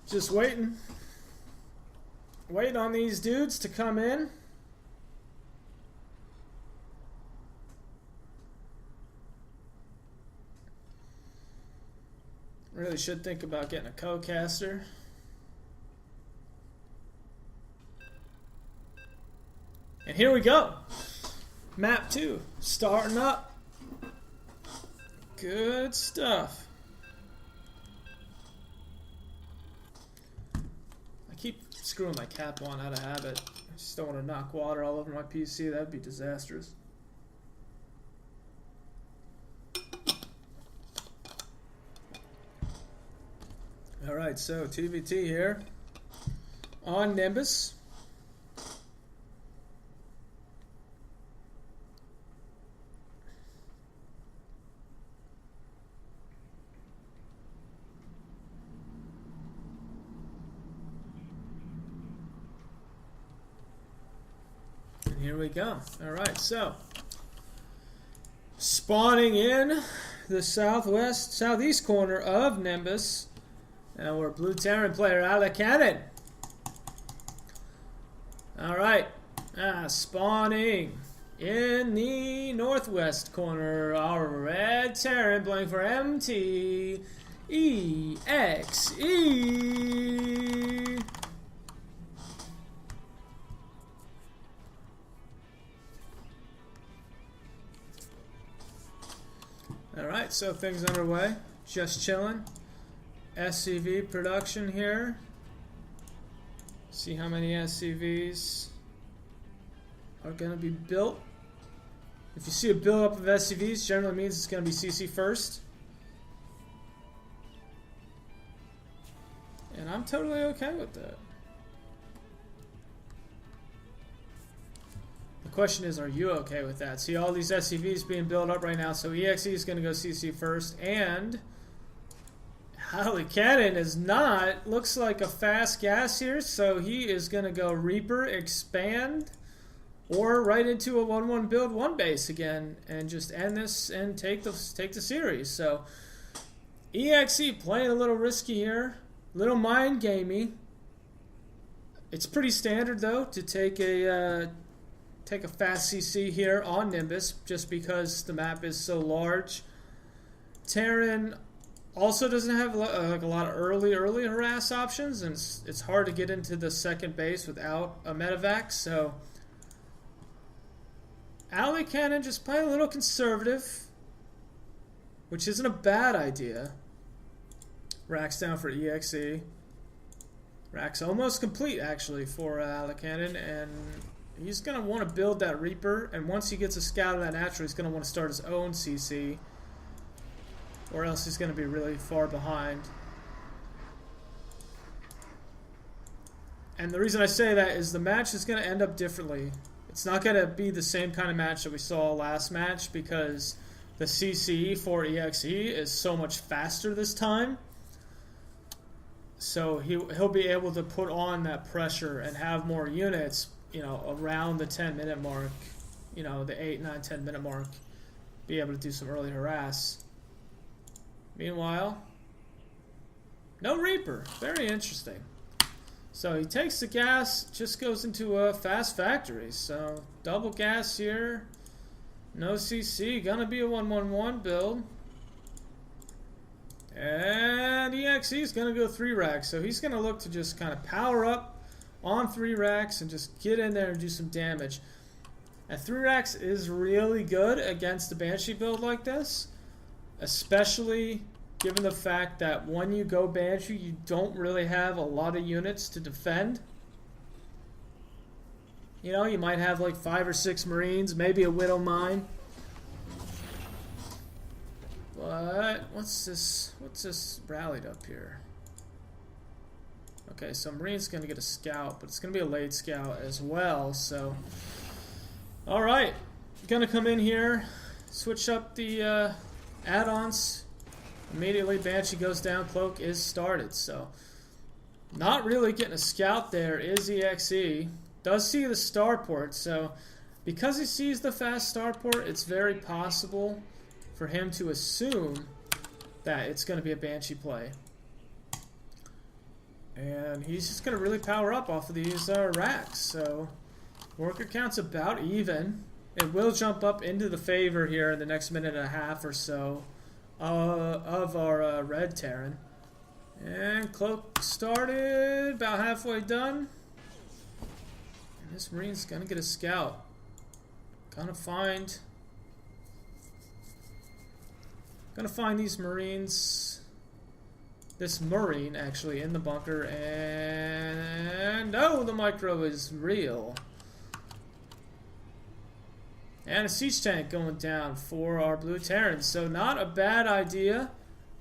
Just waiting. Waiting on these dudes to come in. Really should think about getting a co-caster. And here we go. Map 2. Starting up. Good stuff. I keep screwing my cap on out of habit. I just don't want to knock water all over my PC. That'd be disastrous. Alright, so TVT here on Nimbus. And here we go. Alright, so spawning in the southeast corner of Nimbus. And we're Blue Terran player AiLillekanin. Alright. Spawning in the northwest corner. Our red Terran playing for MT ExE. Alright, so things underway. Just chilling. SCV production here. See how many SCVs are going to be built. If you see a build up of SCVs, generally means it's going to be CC first. And I'm totally okay with that. The question is, are you okay with that? See all these SCVs being built up right now, so EXE is going to go CC first, and AiLillekanin is not. Looks like a fast gas here, so he is going to go Reaper, expand, or right into a 1-1 build 1 base again, and just end this and take the series. So EXE playing a little risky here, little mind gamey. It's pretty standard though to take a fast CC here on Nimbus, just because the map is so large. Terran also doesn't have like a lot of early harass options, and it's hard to get into the second base without a medevac. So AiLillekanin just playing a little conservative, which isn't a bad idea. Racks down for EXE. Racks almost complete actually for AiLillekanin, and he's going to want to build that Reaper, and once he gets a scout of that natural, he's going to want to start his own CC. Or else he's going to be really far behind. And the reason I say that is the match is going to end up differently. It's not going to be the same kind of match that we saw last match, because the CC for EXE is so much faster this time. So he'll be able to put on that pressure and have more units, you know, around the 10-minute mark, you know, the 8, 9, 10-minute mark, be able to do some early harass. Meanwhile, no Reaper. Very interesting. So he takes the gas, just goes into a fast factory. So double gas here. No CC. Gonna be a 1-1-1 build. And EXE is gonna go 3 racks. So he's gonna look to just kind of power up on 3 racks and just get in there and do some damage. And 3 racks is really good against a Banshee build like this. Especially given the fact that when you go Banshee, you don't really have a lot of units to defend. You know, you might have like 5 or 6 Marines, maybe a Widow Mine. But what's this rallied up here? Okay, so Marine's gonna get a scout, but it's gonna be a late scout as well, so alright. Gonna come in here, switch up the add-ons. Immediately Banshee goes down, Cloak is started. So not really getting a scout there is EXE. Does see the starport, so because he sees the fast starport, it's very possible for him to assume that it's going to be a Banshee play. And he's just going to really power up off of these racks. So worker count's about even. It will jump up into the favor here in the next minute and a half or so of our red Terran. And cloak started, about halfway done. And this Marine's going to get a scout. Gonna find these Marines, this Marine actually in the bunker, and oh, the micro is real. And a siege tank going down for our blue Terrans. So not a bad idea.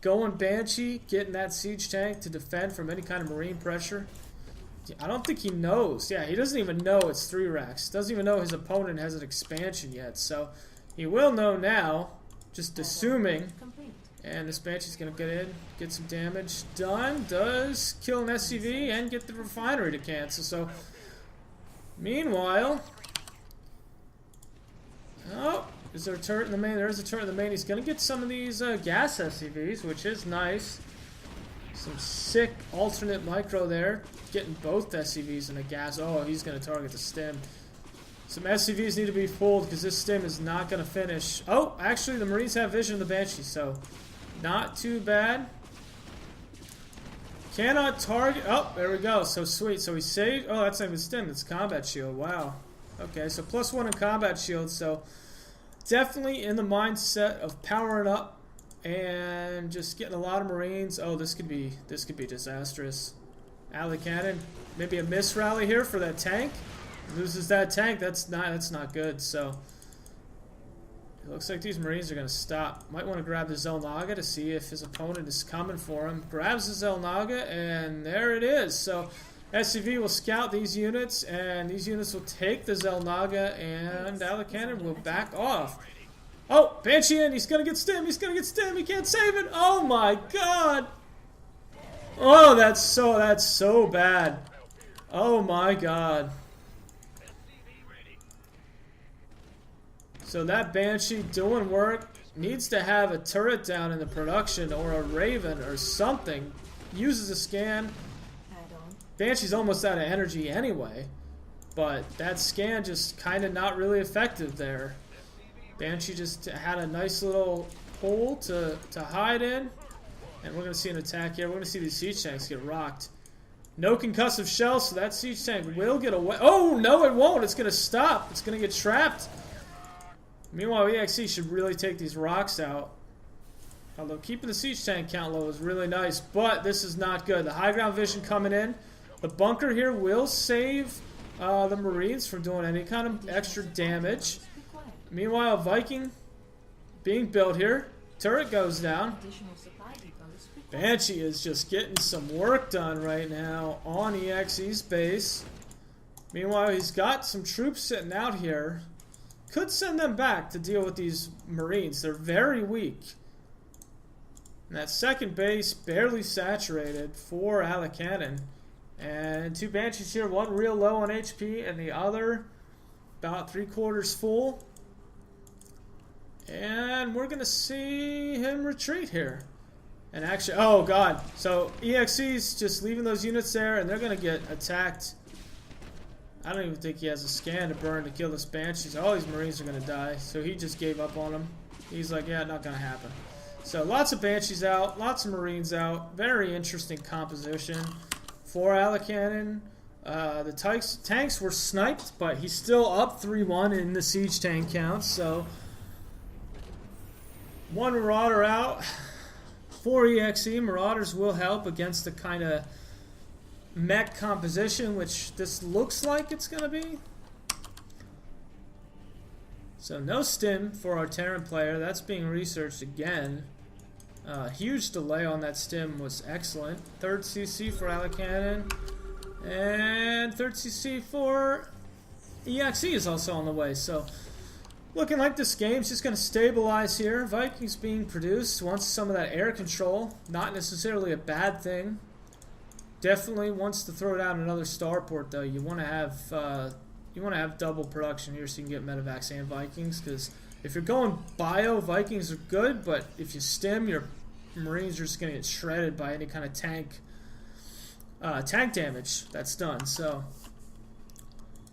Going Banshee, getting that siege tank to defend from any kind of Marine pressure. I don't think he knows. Yeah, he doesn't even know it's 3 racks. Doesn't even know his opponent has an expansion yet. So he will know now, just assuming. And this Banshee's going to get in, get some damage done. Does kill an SCV and get the refinery to cancel. So meanwhile... Oh, is there a turret in the main? There is a turret in the main. He's going to get some of these gas SCVs, which is nice. Some sick alternate micro there. Getting both SCVs in a gas. Oh, he's going to target the stem. Some SCVs need to be pulled because this stem is not going to finish. Oh, actually the Marines have vision of the Banshee, so not too bad. Cannot target. Oh, there we go. So sweet. So he saved. Oh, that's not even stem. It's combat shield. Wow. Okay, so +1 in combat shield, so definitely in the mindset of powering up and just getting a lot of Marines. Oh, this could be disastrous. AiLillekanin, maybe a miss rally here for that tank. Loses that tank. That's not good. So it looks like these Marines are going to stop. Might want to grab the Zelnaga to see if his opponent is coming for him. Grabs the Zelnaga, and there it is. So SCV will scout these units, and these units will take the Zelnaga, and AiLillekanin will back off. Oh, Banshee in. He's going to get stem. He's going to get stem. He can't save it. Oh, my God. Oh, that's so bad. Oh, my God. So that Banshee doing work needs to have a turret down in the production or a Raven or something. Uses a scan. Banshee's almost out of energy anyway, but that scan just kind of not really effective there. Banshee just had a nice little hole to hide in, and we're going to see an attack here. We're going to see these siege tanks get rocked. No concussive shells, so that siege tank will get away. Oh, no, it won't. It's going to stop. It's going to get trapped. Meanwhile, ExE should really take these rocks out. Although keeping the siege tank count low is really nice, but this is not good. The high ground vision coming in. The bunker here will save the Marines from doing any kind of extra damage. Meanwhile, Viking being built here. Turret goes down. Banshee is just getting some work done right now on ExE's base. Meanwhile, he's got some troops sitting out here. Could send them back to deal with these Marines. They're very weak. And that second base barely saturated for AiLillekanin. And 2 Banshees here, one real low on HP and the other about 3/4 full. And we're going to see him retreat here. And actually, oh God. So ExE's just leaving those units there and they're going to get attacked. I don't even think he has a scan to burn to kill this Banshees. All these Marines are going to die. So he just gave up on them. He's like, yeah, not going to happen. So lots of Banshees out, lots of Marines out. Very interesting composition for AiLillekanin. The tanks were sniped, but he's still up 3-1 in the siege tank count. So 1 Marauder out for ExE. Marauders will help against the kind of mech composition, which this looks like it's going to be. So no stim for our Terran player. That's being researched again. Huge delay on that stim was excellent. 3rd CC for AiLillekanin. And 3rd CC for ExE is also on the way. So looking like this game's just going to stabilize here. Vikings being produced. Wants some of that air control. Not necessarily a bad thing. Definitely wants to throw down another starport though. You want to have double production here so you can get medevacs and Vikings, because if you're going bio, Vikings are good, but if you stim, your Marines are just going to get shredded by any kind of tank tank damage that's done. So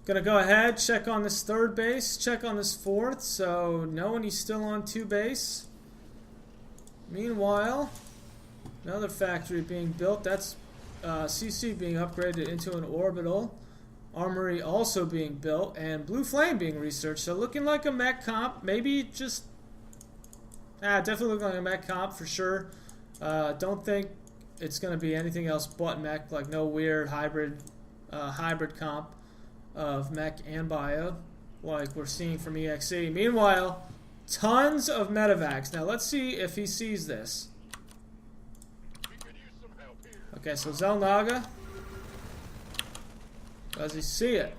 gonna go ahead, check on this third base, check on this fourth. So knowing he's still on 2 base. Meanwhile, another factory being built. That's CC being upgraded into an orbital. Armory also being built, and Blue Flame being researched. So looking like a mech comp. Maybe just definitely looking like a mech comp for sure. Don't think it's going to be anything else but mech, like no weird hybrid comp of mech and bio like we're seeing from ExE. Meanwhile, tons of medevacs. Now let's see if he sees this. Okay, so Zelnaga, does he see it?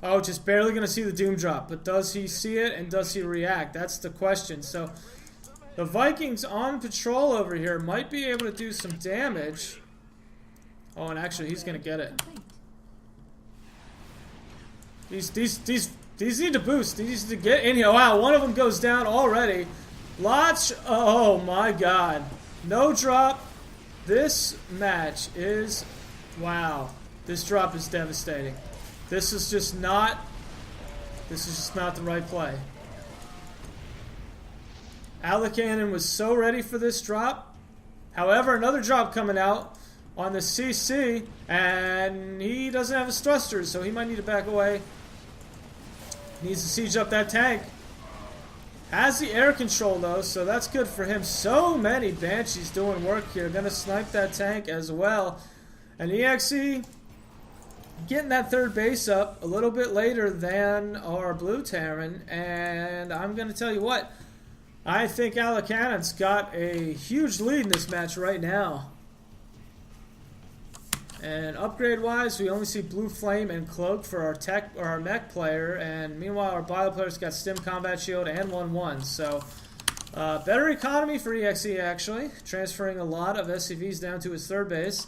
Oh, just barely going to see the Doom drop, but does he see it and does he react? That's the question. So the Vikings on patrol over here might be able to do some damage. Oh, and actually he's going to get it. These need to boost. These need to get in here. Wow, one of them goes down already. Lots. Oh my God. No drop. This match is, wow. This drop is devastating. This is just not the right play. AiLillekanin was so ready for this drop. However, another drop coming out on the CC, and he doesn't have his thrusters, so he might need to back away. Needs to siege up that tank. Has the air control though, so that's good for him. So many Banshees doing work here. Gonna snipe that tank as well. And ExE getting that third base up a little bit later than our Blue Terran. And I'm gonna tell you what, I think AiLillekanin's got a huge lead in this match right now. And upgrade-wise, we only see Blue Flame and Cloak for our tech or our mech player, and meanwhile our bio player's got Stim Combat Shield and 1/1. So better economy for ExE actually, transferring a lot of SCVs down to his third base.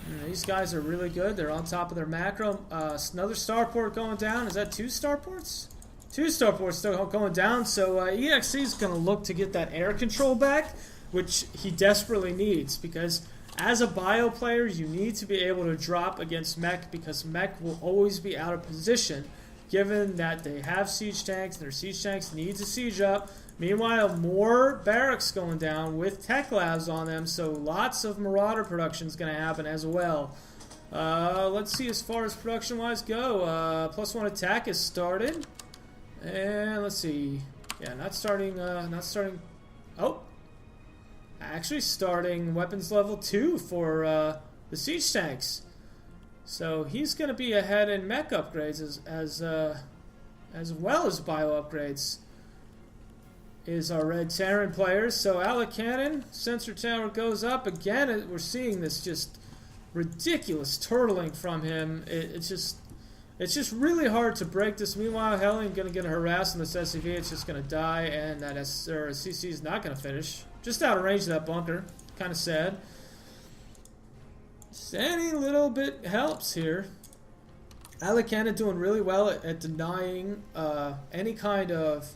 And these guys are really good. They're on top of their macro. Another starport going down. Is that 2 starports? 2 starports still going down. So ExE is going to look to get that air control back, which he desperately needs because as a bio player, you need to be able to drop against mech because mech will always be out of position given that they have siege tanks. Their siege tanks need to siege up. Meanwhile, more barracks going down with tech labs on them, so lots of Marauder production is going to happen as well. Let's see as far as production-wise go. +1 attack is started. And let's see. Yeah, not starting. Oh! Actually starting weapons level 2 for the siege tanks. So he's going to be ahead in mech upgrades as well as bio upgrades is our Red Terran players. So AiLillekanin, sensor tower goes up. Again, we're seeing this just ridiculous turtling from him. It's just really hard to break this. Meanwhile, Hellion going to get harassed on this SCV. It's just going to die, and that CC is not going to finish. Just out of range of that bunker. Kind of sad. Just any little bit helps here. AiLillekanin doing really well at denying any kind of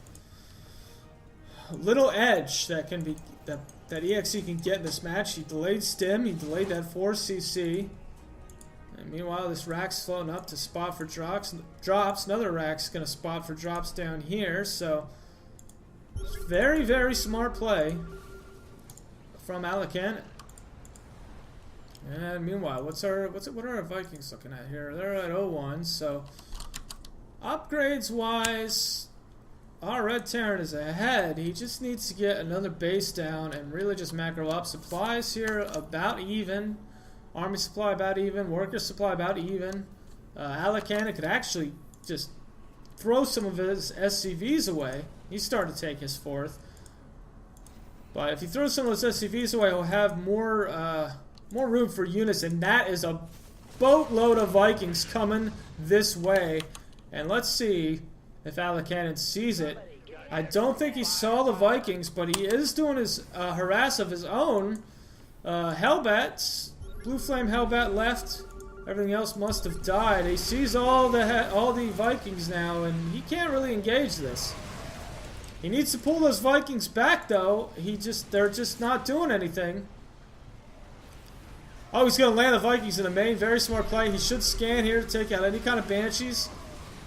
little edge that can be that ExE can get in this match. He delayed Stim. He delayed that 4 CC. And meanwhile, this rack's floating up to spot for drops. Another rack's going to spot for drops down here. So very, very smart play from AiLillekanin. And meanwhile, what are our Vikings looking at here? They're at 0-1. So upgrades wise, our Red Terran is ahead. He just needs to get another base down and really just macro up. Supplies here about even. Army supply about even. Worker supply about even. AiLillekanin could actually just throw some of his SCVs away. He's starting to take his 4th. But if he throws some of those SCVs away, he'll have more room for units, and that is a boatload of Vikings coming this way. And let's see if AiLillekanin sees it. I don't think he saw the Vikings, but he is doing his harass of his own. Hellbats, Blue Flame Hellbat left. Everything else must have died. He sees all the Vikings now, and he can't really engage this. He needs to pull those Vikings back, though. They're just not doing anything. Oh, he's going to land the Vikings in the main. Very smart play. He should scan here to take out any kind of Banshees.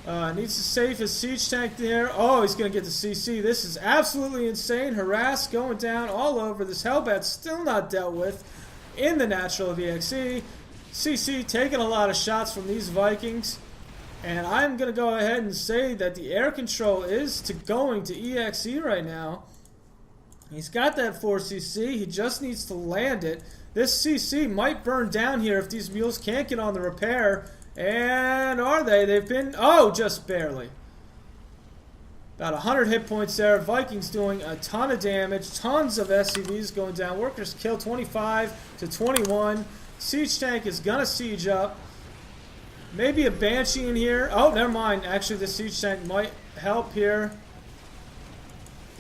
Needs to save his siege tank there. Oh, he's going to get the CC. This is absolutely insane. Harass going down all over. This Hellbat's still not dealt with in the natural of ExE. CC taking a lot of shots from these Vikings. And I'm going to go ahead and say that the air control is going to ExE right now. He's got that 4CC. He just needs to land it. This CC might burn down here if these mules can't get on the repair. And are they? They've been... Oh, just barely. About 100 hit points there. Vikings doing a ton of damage. Tons of SCVs going down. Workers kill 25 to 21. Siege tank is going to siege up. Maybe a Banshee in here. Oh, never mind. Actually, the siege tank might help here.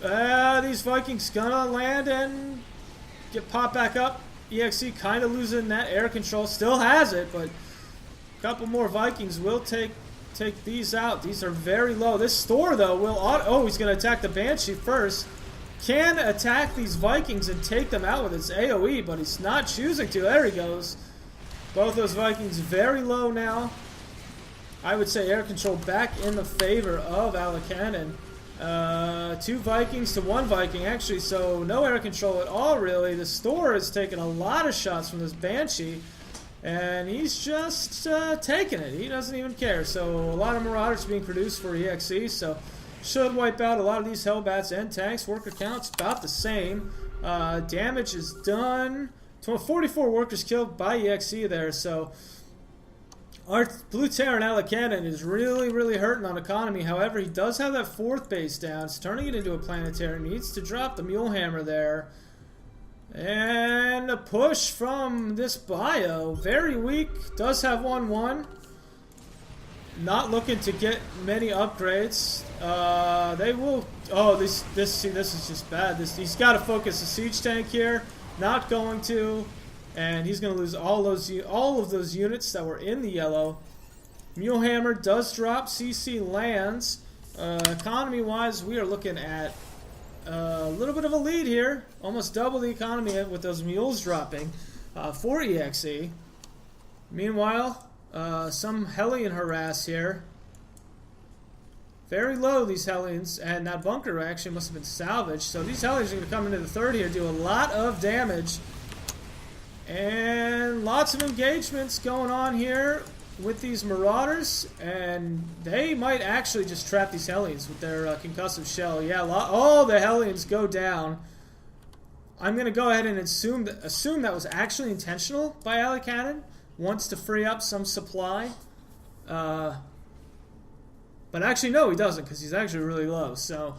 These Vikings gonna land and get popped back up. ExE kind of losing that air control. Still has it, but a couple more Vikings will take these out. These are very low. This store, though, will... Oh, he's going to attack the Banshee first. Can attack these Vikings and take them out with his AoE, but he's not choosing to. There he goes. Both those Vikings very low now. I would say air control back in the favor of AiLillekanin. 2 Vikings to 1 Viking, actually, so no air control at all, really. The store is taking a lot of shots from this Banshee, and he's just taking it. He doesn't even care. So a lot of Marauders being produced for ExE, so should wipe out a lot of these Hellbats and tanks. Worker count's about the same. Damage is done. 44 workers killed by ExE there, so... Our Blue Terran AiLillekanin is really hurting on economy. However, he does have that 4th base down. It's turning it into a planetary. Needs to drop the Mule Hammer there. And a push from this bio. Very weak. Does have 1-1. Not looking to get many upgrades. They will... Oh, this is just bad. He's got to focus the siege tank here. Not going to... And he's going to lose all of those units that were in the yellow. Mulehammer does drop. CC lands. Economy-wise, we are looking at a little bit of a lead here. Almost double the economy with those mules dropping for ExE. Meanwhile, some Hellion harass here. Very low, these Hellions. And that bunker actually must have been salvaged. So these Hellions are going to come into the 3rd here, do a lot of damage. And lots of engagements going on here with these Marauders, and they might actually just trap these Hellions with their concussive shell. Yeah, the Hellions go down. I'm going to go ahead and assume that was actually intentional by AiLillekanin. Wants to free up some supply. But actually, no, he doesn't, because he's actually really low. So,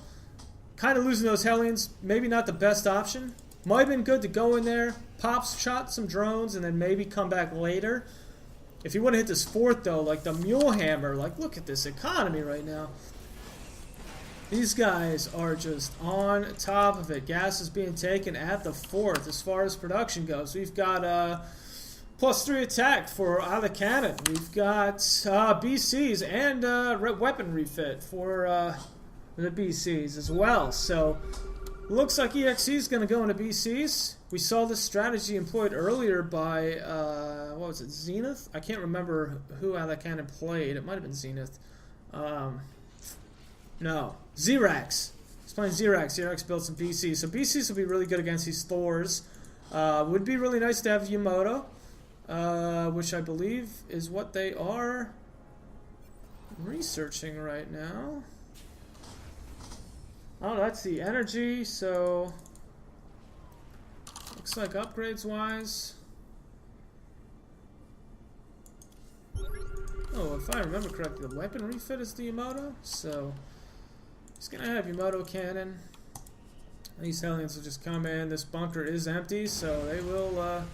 kind of losing those Hellions, maybe not the best option. Might have been good to go in there, shot some drones, and then maybe come back later. If he would have hit this 4th, though, like the Mule Hammer, like, look at this economy right now. These guys are just on top of it. Gas is being taken at the 4th as far as production goes. We've got +3 attack for AiLillekanin. We've got BCs and weapon refit for the BCs as well. So... Looks like ExE is going to go into BCs. We saw this strategy employed earlier by, what was it, Zenith? I can't remember who AiLillekanin played. It might have been Zenith. No, Xerax. He's playing Xerax. Xerax built some BCs. So BCs will be really good against these Thors. Would be really nice to have Yamato, which I believe is what they are researching right now. Oh, that's the energy, so looks like upgrades-wise. Oh, if I remember correctly, the weapon refit is the Yamato, so he's gonna have Yamato cannon. These Hellions will just come in. This bunker is empty, so they will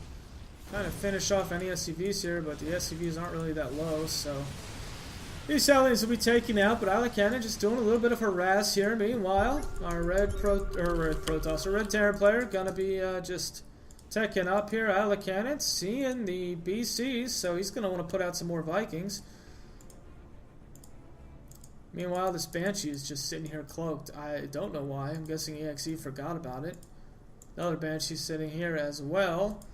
kind of finish off any SCVs here, but the SCVs aren't really that low, so... These Hellions will be taken out, but AiLillekanin just doing a little bit of harass here. Meanwhile, our red Terran player gonna be just teching up here. AiLillekanin seeing the BCs, so he's gonna want to put out some more Vikings. Meanwhile, this Banshee is just sitting here cloaked. I don't know why. I'm guessing ExE forgot about it. Another Banshee sitting here as well.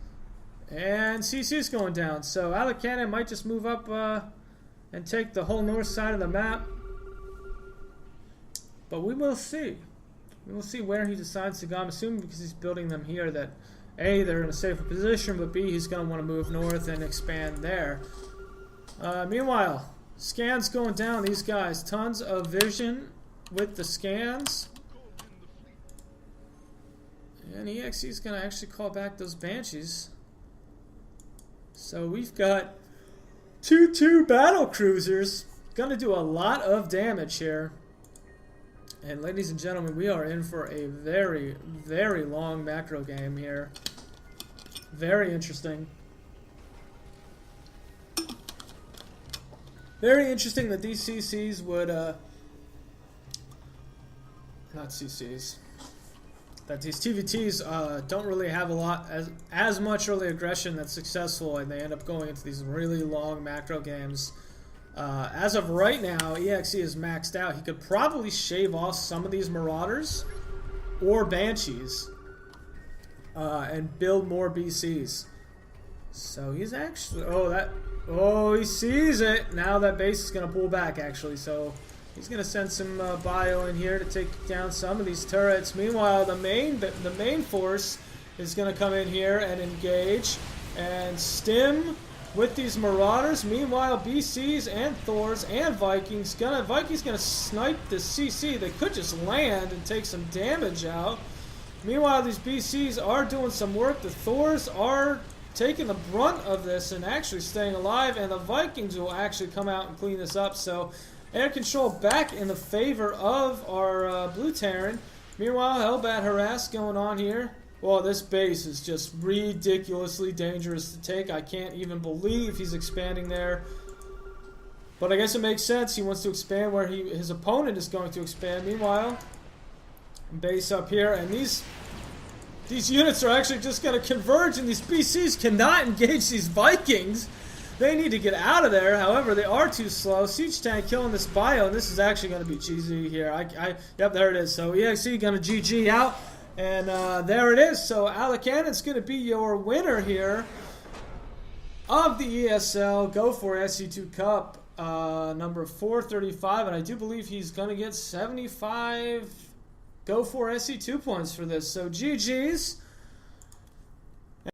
And CC's going down. So AiLillekanin might just move up and take the whole north side of the map. But we will see. We will see where he decides to go. I'm assuming because he's building them here that A, they're in a safer position, but B, he's going to want to move north and expand there. Meanwhile, scans going down. These guys, tons of vision with the scans. And EXE is going to actually call back those Banshees. So we've got 2-2 battle cruisers. Going to do a lot of damage here. And ladies and gentlemen, we are in for a very, very long macro game here. Very interesting. Very interesting that these CCs would, not CCs, that these TVTs don't really have a lot, as much early aggression that's successful, and they end up going into these really long macro games. As of right now, EXE is maxed out. He could probably shave off some of these Marauders or Banshees and build more BCs. So he's actually... he sees it. Now that base is going to pull back, actually. So he's going to send some bio in here to take down some of these turrets. Meanwhile, the main force is going to come in here and engage and stim with these Marauders. Meanwhile, BCs and Thors and Vikings gonna snipe the CC. They could just land and take some damage out. Meanwhile, these BCs are doing some work. The Thors are taking the brunt of this and actually staying alive, and the Vikings will actually come out and clean this up. So air control back in the favor of our Blue Terran. Meanwhile, Hellbat harass going on here. Well, this base is just ridiculously dangerous to take. I can't even believe he's expanding there. But I guess it makes sense. He wants to expand where his opponent is going to expand. Meanwhile, base up here. And these units are actually just going to converge. And these BCs cannot engage these Vikings. They need to get out of there. However, they are too slow. Siege tank killing this bio. And this is actually going to be GG here. Yep, there it is. So EXE going to GG out. And there it is. So AiLillekanin's going to be your winner here of the ESL Go4SC2 Cup number 435. And I do believe he's going to get 75 Go4SC2 points for this. So GG's.